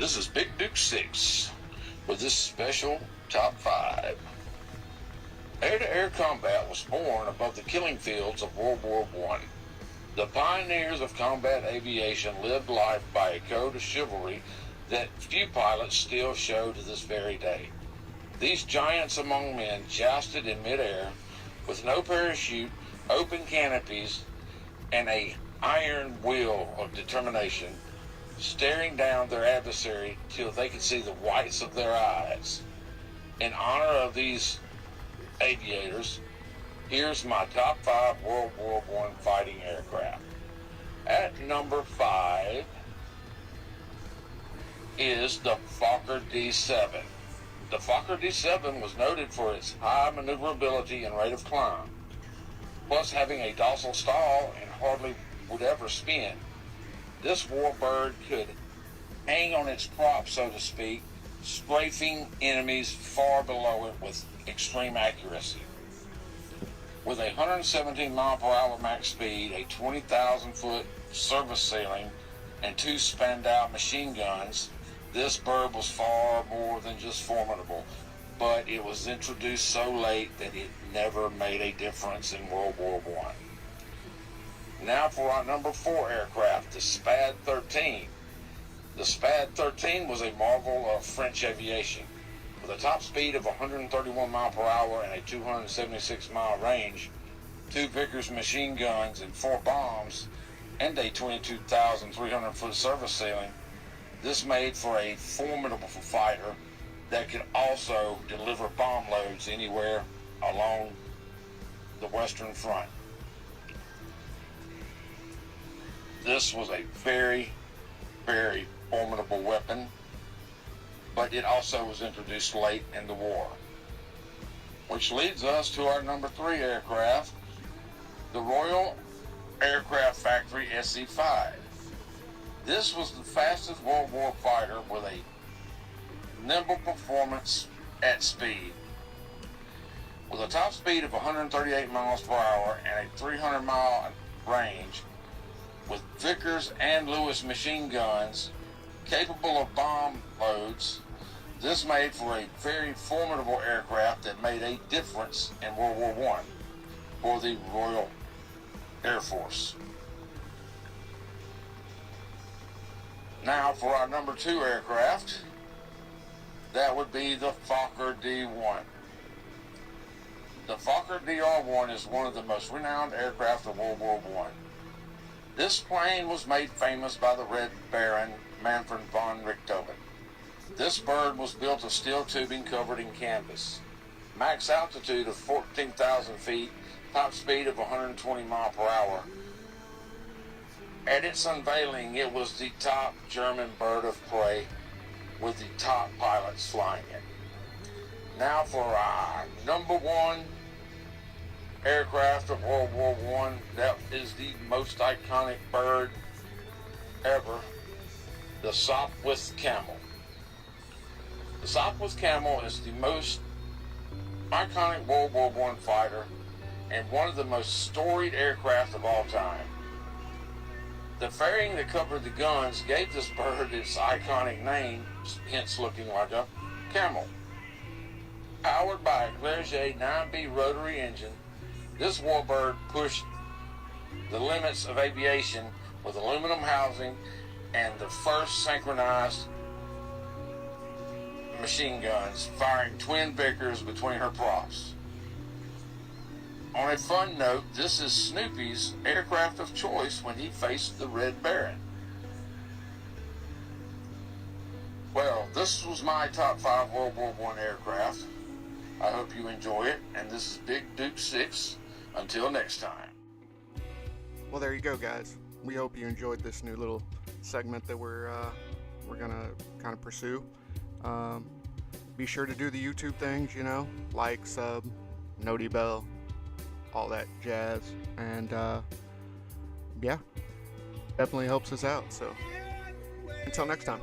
This is Big Duke 6 with this special Top 5. Air-to-air combat was born above the killing fields of World War I. The pioneers of combat aviation lived life by a code of chivalry that few pilots still show to this very day. These giants among men jousted in midair with no parachute, open canopies, and an iron will of determination, staring down their adversary till they could see the whites of their eyes. In honor of these aviators, here's my top 5 World War I fighting aircraft. At number 5 is the Fuer D1. The Fuer D1 was noted for its high maneuverability and rate of climb, plus having a docile stall and hardly would ever spin. This warbird could hang on its prop, so to speak, strafing enemies far below it with extreme accuracy. With a 117 mile/hour max speed, a 20,000-foot service ceiling, and 2 Spandau machine guns, this bird was far more than just formidable, but it was introduced so late that it never made a difference in World War I. Now for our number 4 aircraft, the Spad 13. The Spad 13 was a marvel of French aviation. With a top speed of 131 mile/hour and a 276 mile range, 2 Vickers machine guns and 4 bombs, and a 22,300 foot service ceiling, this made for a formidable fighter that could also deliver bomb loads anywhere along the Western Front. This was a very, very formidable weapon, but it also was introduced late in the war. Which leads us to our number 3 aircraft, the Royal Aircraft Factory SE-5. This was the fastest World War fighter with a nimble performance at speed. With a top speed of 138 miles per hour and a 300 mile range, with Vickers and Lewis machine guns capable of bomb loads, this made for a very formidable aircraft that made a difference in World War I for the Royal Air Force. Now for our number 2 aircraft, that would be the Fuer D1. The Fuer DR1 is one of the most renowned aircraft of World War I. This plane was made famous by the Red Baron Manfred von Richthofen. This bird was built of steel tubing covered in canvas. Max altitude of 14,000 feet, top speed of 120 mile per hour. At its unveiling, it was the top German bird of prey, with the top pilots flying it. Now for our number 1 aircraft of World War I, that is the most iconic bird ever, the Sopwith Camel. The Sopwith Camel is the most iconic World War I fighter and one of the most storied aircraft of all time. The fairing that covered the guns gave this bird its iconic name, hence looking like a camel. Powered by a Clerget 9B rotary engine, this warbird pushed the limits of aviation with aluminum housing and the first synchronized machine guns, firing twin Vickers between her props. On a fun note, this is Snoopy's aircraft of choice when he faced the Red Baron. Well, this was my top 5 World War I aircraft. I hope you enjoy it, and this is Big Duke 6. Until next time. Well, there you go, guys. We hope you enjoyed this new little segment that we're gonna kind of pursue. Be sure to do the YouTube things, you know, like, sub, noti bell, all that jazz, and yeah, definitely helps us out. So until next time.